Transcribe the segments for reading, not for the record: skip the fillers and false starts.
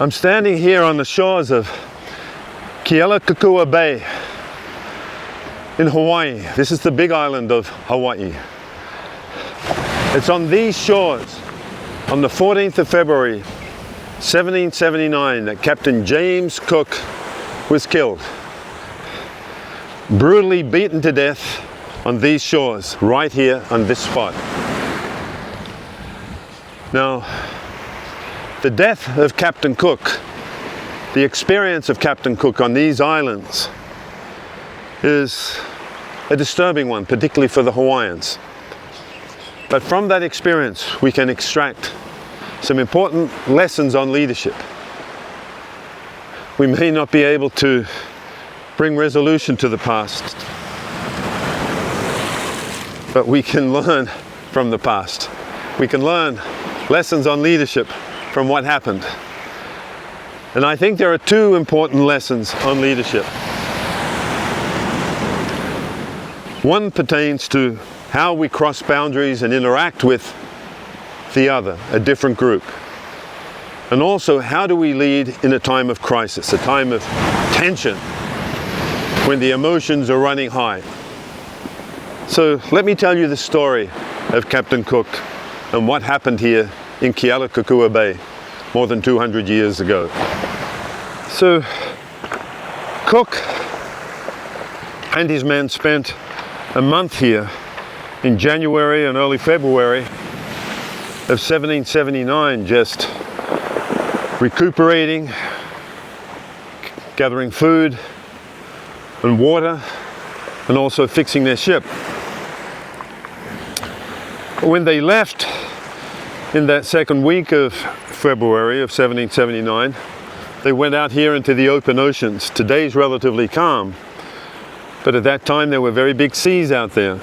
I'm standing here on the shores of Kealakekua Bay in Hawaii. This is the big island of Hawaii. It's on these shores, on the 14th of February, 1779, that Captain James Cook was killed. Brutally beaten to death on these shores, right here on this spot. Now, the death of Captain Cook, the experience of Captain Cook on these islands, is a disturbing one, particularly for the Hawaiians. But from that experience, we can extract some important lessons on leadership. We may not be able to bring resolution to the past, but we can learn from the past. We can learn lessons on leadership from what happened. And I think there are two important lessons on leadership. One pertains to how we cross boundaries and interact with the other, a different group. And also, how do we lead in a time of crisis, a time of tension, when the emotions are running high. So let me tell you the story of Captain Cook and what happened here in Kealakekua Bay more than 200 years ago. So Cook and his men spent a month here in January and early February of 1779, just recuperating, gathering food and water, and also fixing their ship. When they left in that second week of February of 1779, they went out here into the open oceans. Today's relatively calm, but at that time there were very big seas out there.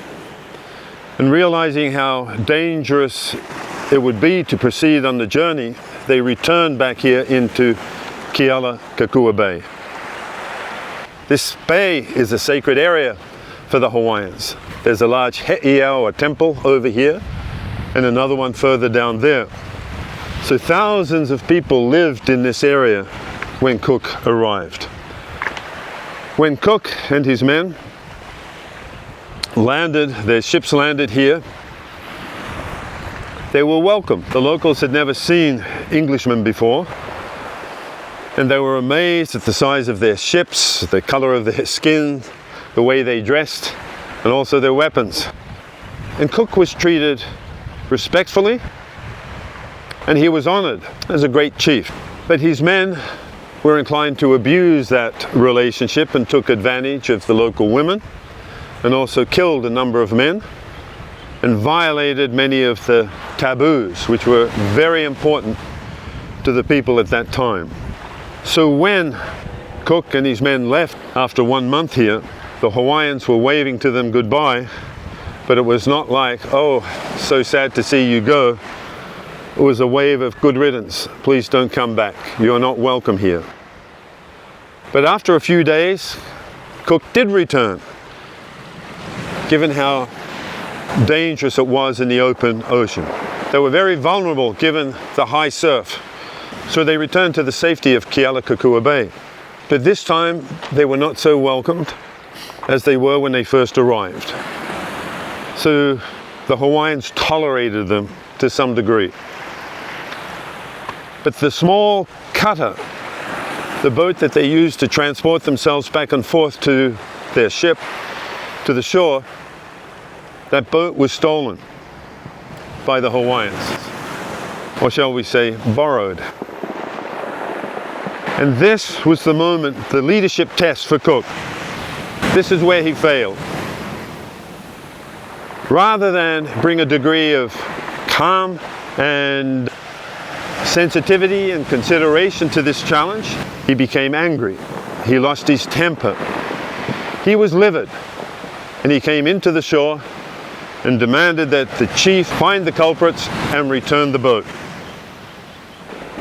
And realizing how dangerous it would be to proceed on the journey, they returned back here into Kealakekua Bay. This bay is a sacred area for the Hawaiians. There's a large he'iau, or temple, over here, and another one further down there. So thousands of people lived in this area when Cook arrived. When Cook and his men landed, their ships landed here, they were welcomed. The locals had never seen Englishmen before, and they were amazed at the size of their ships, the color of their skin, the way they dressed, and also their weapons. And Cook was treated respectfully, and he was honored as a great chief. But his men were inclined to abuse that relationship and took advantage of the local women, and also killed a number of men and violated many of the taboos, which were very important to the people at that time. So when Cook and his men left after 1 month here, the Hawaiians were waving to them goodbye, but it was not like, "Oh, so sad to see you go." It was a wave of good riddance. Please don't come back. You're not welcome here. But after a few days, Cook did return, given how dangerous it was in the open ocean. They were very vulnerable given the high surf. So they returned to the safety of Kealakekua Bay. But this time they were not so welcomed as they were when they first arrived. So the Hawaiians tolerated them to some degree. But the small cutter, the boat that they used to transport themselves back and forth to their ship, to the shore, that boat was stolen by the Hawaiians, or shall we say, borrowed. And this was the moment, the leadership test for Cook. This is where he failed. Rather than bring a degree of calm and sensitivity and consideration to this challenge, he became angry. He lost his temper. He was livid, and he came into the shore and demanded that the chief find the culprits and return the boat.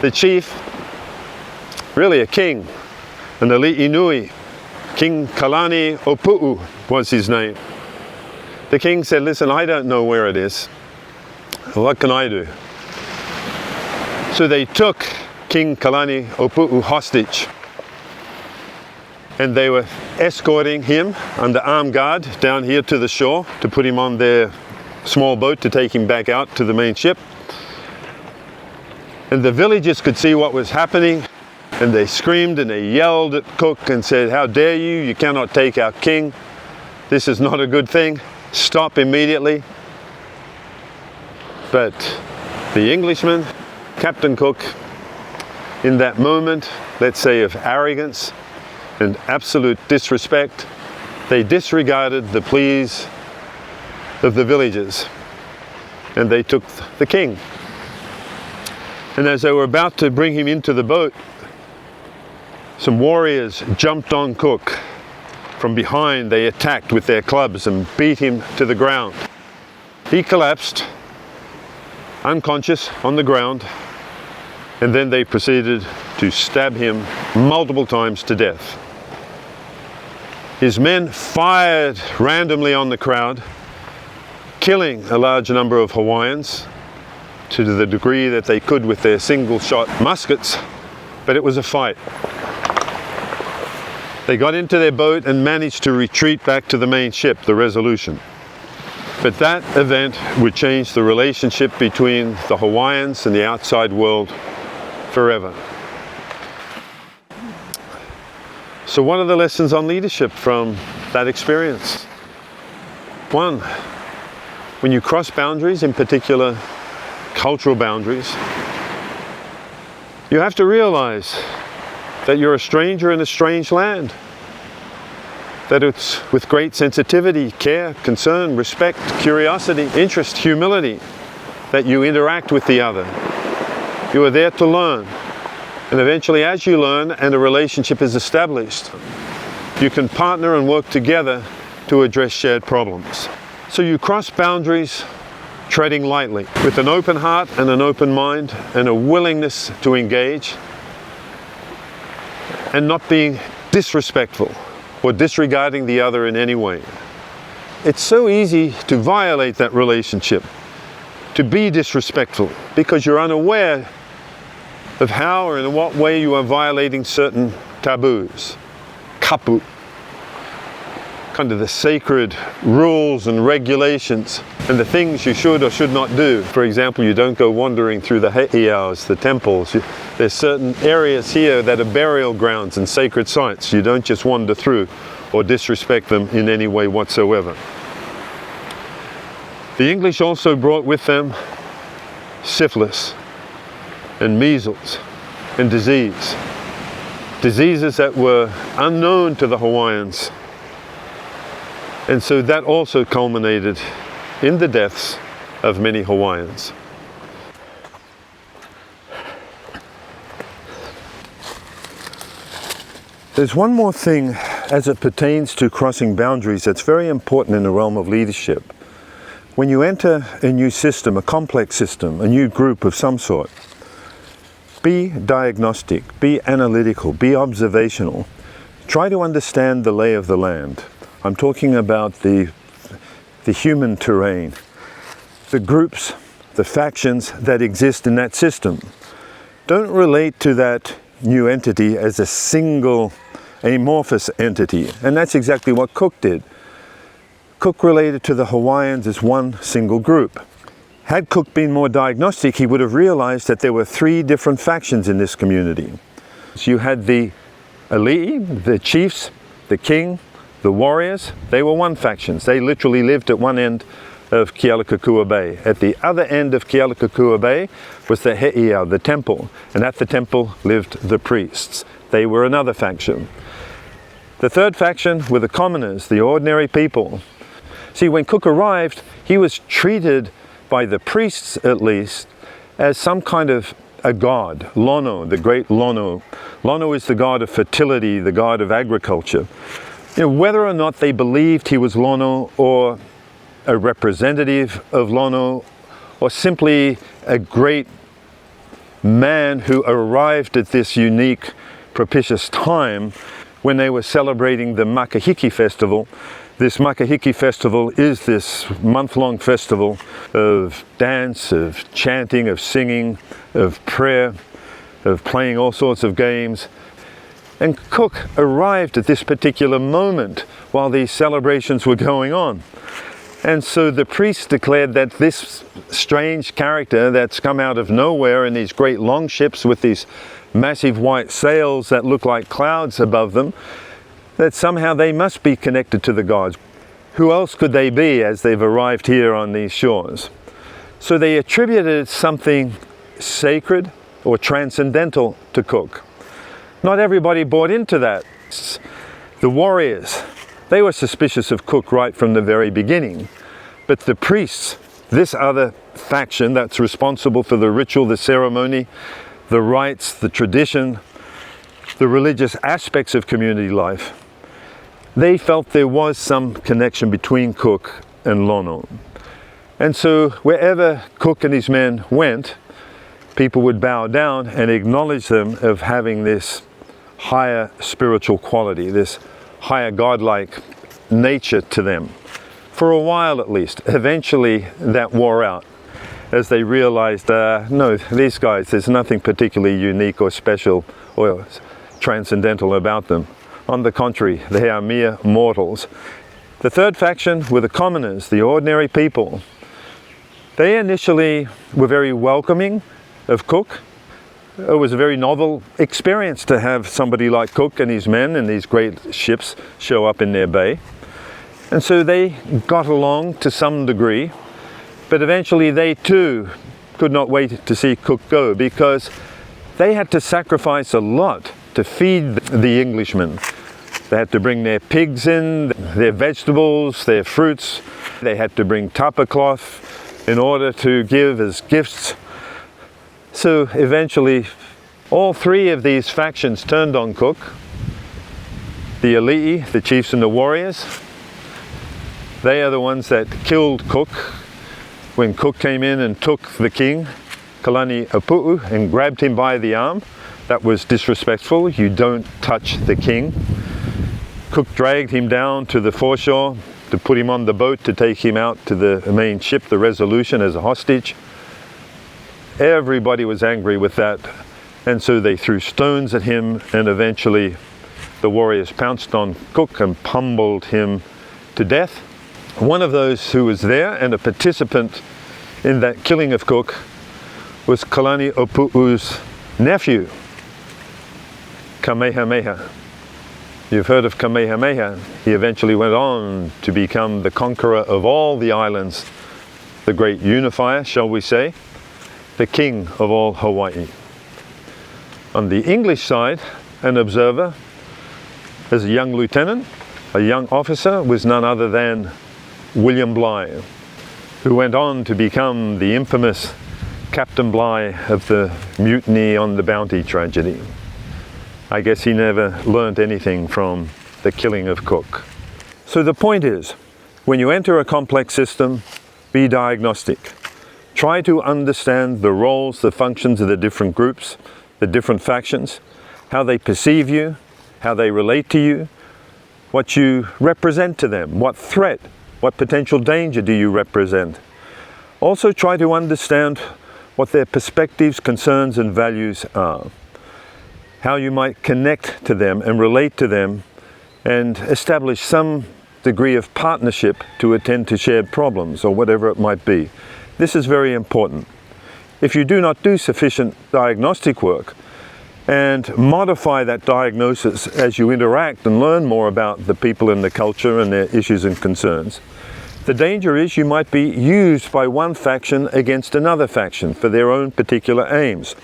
The chief, really a king, an ali'i, King Kalani Opu'u was his name. The king said, "Listen, I don't know where it is. What can I do?" So they took King Kalani Opu'u hostage. And they were escorting him under armed guard down here to the shore to put him on their small boat to take him back out to the main ship. And the villagers could see what was happening, and they screamed and they yelled at Cook and said, "How dare you? You cannot take our king. This is not a good thing. Stop immediately." But the Englishman, Captain Cook, in that moment, let's say, of arrogance and absolute disrespect, they disregarded the pleas of the villagers, and they took the king. And as they were about to bring him into the boat, some warriors jumped on Cook. From behind, they attacked with their clubs and beat him to the ground. He collapsed, unconscious on the ground, and then they proceeded to stab him multiple times to death. His men fired randomly on the crowd, killing a large number of Hawaiians to the degree that they could with their single-shot muskets, but it was a fight. They got into their boat and managed to retreat back to the main ship, the Resolution. But that event would change the relationship between the Hawaiians and the outside world forever. So what are the lessons on leadership from that experience? One, when you cross boundaries, in particular cultural boundaries, you have to realize that you're a stranger in a strange land. That it's with great sensitivity, care, concern, respect, curiosity, interest, humility that you interact with the other. You are there to learn. And eventually, as you learn and a relationship is established, you can partner and work together to address shared problems. So you cross boundaries treading lightly, with an open heart and an open mind and a willingness to engage, and not being disrespectful or disregarding the other in any way. It's so easy to violate that relationship, to be disrespectful, because you're unaware of how or in what way you are violating certain taboos, kapu, kind of the sacred rules and regulations and the things you should or should not do. For example, you don't go wandering through the heiaus, the temples. There's certain areas here that are burial grounds and sacred sites. You don't just wander through or disrespect them in any way whatsoever. The English also brought with them syphilis and measles and disease. Diseases that were unknown to the Hawaiians. And so that also culminated in the deaths of many Hawaiians. There's one more thing as it pertains to crossing boundaries that's very important in the realm of leadership. When you enter a new system, a complex system, a new group of some sort, be diagnostic, be analytical, be observational. Try to understand the lay of the land. I'm talking about the human terrain, the groups, the factions that exist in that system. Don't relate to that new entity as a single amorphous entity, and that's exactly what Cook did. Cook related to the Hawaiians as one single group. Had Cook been more diagnostic, he would have realized that there were three different factions in this community. So you had the ali'i, the chiefs, the king, the warriors. They were one faction. They literally lived at one end of Kealakekua Bay. At the other end of Kealakekua Bay was the heiau, the temple, and at the temple lived the priests. They were another faction. The third faction were the commoners, the ordinary people. See, when Cook arrived, he was treated by the priests at least as some kind of a god, Lono, the great Lono. Lono is the god of fertility, the god of agriculture. You know, whether or not they believed he was Lono or a representative of Lono or simply a great man who arrived at this unique, propitious time when they were celebrating the Makahiki festival. This Makahiki festival is this month-long festival of dance, of chanting, of singing, of prayer, of playing all sorts of games. And Cook arrived at this particular moment while these celebrations were going on. And so the priests declared that this strange character that's come out of nowhere in these great long ships with these massive white sails that look like clouds above them, that somehow they must be connected to the gods. Who else could they be as they've arrived here on these shores? So they attributed something sacred or transcendental to Cook. Not everybody bought into that. The warriors, they were suspicious of Cook right from the very beginning. But the priests, this other faction that's responsible for the ritual, the ceremony, the rites, the tradition, the religious aspects of community life, they felt there was some connection between Cook and Lono. And so wherever Cook and his men went, people would bow down and acknowledge them of having this higher spiritual quality, this higher godlike nature to them. For a while at least. Eventually that wore out as they realized, no, these guys, there's nothing particularly unique or special or transcendental about them. On the contrary, they are mere mortals. The third faction were the commoners, the ordinary people. They initially were very welcoming of Cook. It was a very novel experience to have somebody like Cook and his men and these great ships show up in their bay. And so they got along to some degree, but eventually they too could not wait to see Cook go, because they had to sacrifice a lot to feed the Englishmen. They had to bring their pigs in, their vegetables, their fruits. They had to bring tapa cloth in order to give as gifts. So eventually all three of these factions turned on Cook. The Ali'i, the chiefs and the warriors, they are the ones that killed Cook when Cook came in and took the king, Kalani Apu'u, and grabbed him by the arm. That was disrespectful. You don't touch the king. Cook dragged him down to the foreshore to put him on the boat to take him out to the main ship, the Resolution, as a hostage. Everybody was angry with that, and so they threw stones at him, and eventually the warriors pounced on Cook and pummeled him to death. One of those who was there and a participant in that killing of Cook was Kalani Apu'u's nephew, Kamehameha. You've heard of Kamehameha. He eventually went on to become the conqueror of all the islands, the great unifier, shall we say, the king of all Hawaii. On the English side, an observer, as a young lieutenant, a young officer, was none other than William Bligh, who went on to become the infamous Captain Bligh of the mutiny on the Bounty tragedy. I guess he never learnt anything from the killing of Cook. So the point is, when you enter a complex system, be diagnostic. Try to understand the roles, the functions of the different groups, the different factions, how they perceive you, how they relate to you, what you represent to them, what threat, what potential danger do you represent. Also try to understand what their perspectives, concerns and values are, how you might connect to them and relate to them and establish some degree of partnership to attend to shared problems or whatever it might be. This is very important. If you do not do sufficient diagnostic work and modify that diagnosis as you interact and learn more about the people and the culture and their issues and concerns, the danger is you might be used by one faction against another faction for their own particular aims.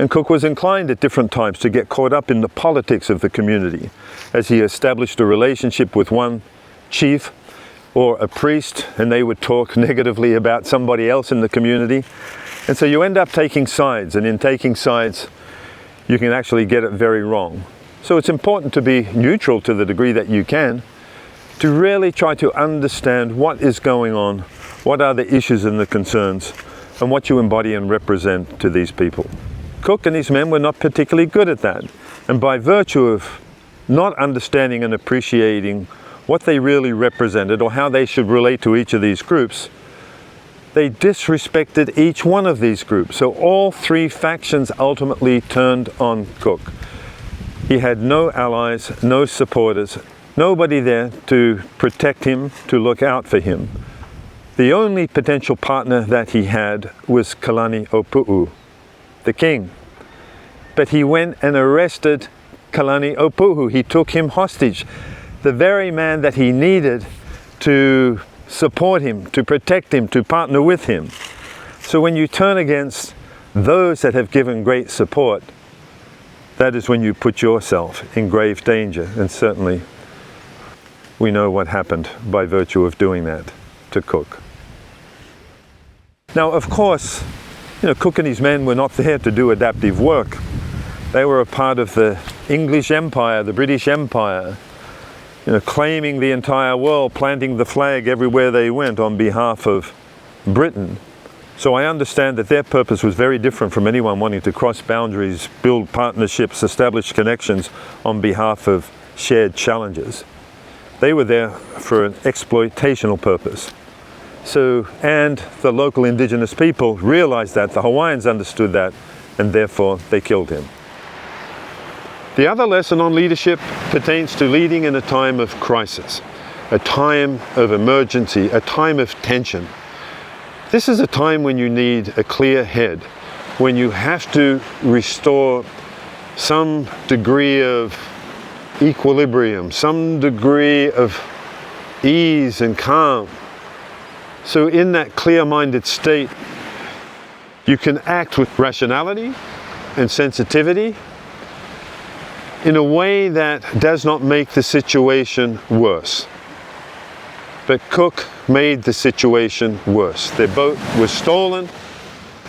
And Cook was inclined at different times to get caught up in the politics of the community as he established a relationship with one chief or a priest, and they would talk negatively about somebody else in the community. And so you end up taking sides, and in taking sides you can actually get it very wrong. So it's important to be neutral to the degree that you can, to really try to understand what is going on, what are the issues and the concerns, and what you embody and represent to these people. Cook and his men were not particularly good at that, and by virtue of not understanding and appreciating what they really represented or how they should relate to each of these groups, they disrespected each one of these groups. So all three factions ultimately turned on Cook. He had no allies, no supporters, nobody there to protect him, to look out for him. The only potential partner that he had was Kalaniʻōpuʻu, the king. But he went and arrested Kalaniʻōpuʻu. He took him hostage, the very man that he needed to support him, to protect him, to partner with him. So when you turn against those that have given great support, that is when you put yourself in grave danger. And certainly we know what happened by virtue of doing that to Cook. Now, of course, Cook and his men were not there to do adaptive work. They were a part of the English Empire, the British Empire, claiming the entire world, planting the flag everywhere they went on behalf of Britain. So I understand that their purpose was very different from anyone wanting to cross boundaries, build partnerships, establish connections on behalf of shared challenges. They were there for an exploitational purpose. And the local indigenous people realized that, the Hawaiians understood that, and therefore they killed him. The other lesson on leadership pertains to leading in a time of crisis, a time of emergency, a time of tension. This is a time when you need a clear head, when you have to restore some degree of equilibrium, some degree of ease and calm. So in that clear-minded state, you can act with rationality and sensitivity in a way that does not make the situation worse. But Cook made the situation worse. Their boat was stolen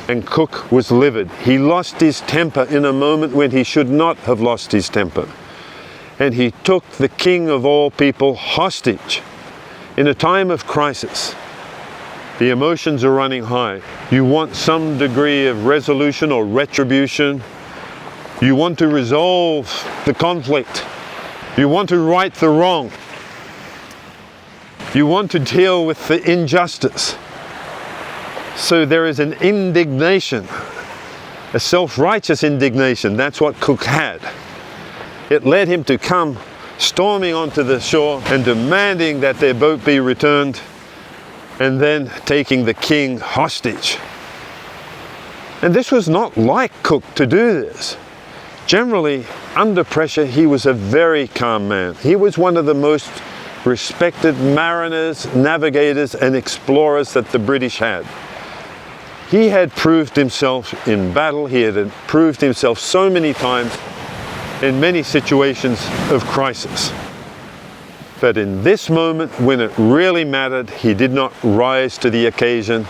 and Cook was livid. He lost his temper in a moment when he should not have lost his temper. And he took the king of all people hostage. In a time of crisis, the emotions are running high. You want some degree of resolution or retribution. You want to resolve the conflict. You want to right the wrong. You want to deal with the injustice. So there is an indignation, a self-righteous indignation. That's what Cook had. It led him to come storming onto the shore and demanding that their boat be returned, and then taking the king hostage. And this was not like Cook to do this. Generally, under pressure, he was a very calm man. He was one of the most respected mariners, navigators, and explorers that the British had. He had proved himself in battle. He had proved himself so many times in many situations of crisis. But in this moment, when it really mattered, he did not rise to the occasion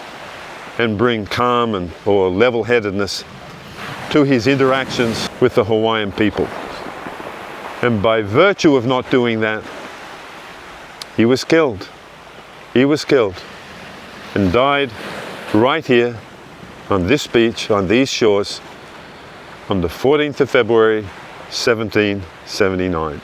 and bring calm or level-headedness to his interactions with the Hawaiian people. And by virtue of not doing that, he was killed. He was killed and died right here on this beach, on these shores, on the 14th of February, 1779.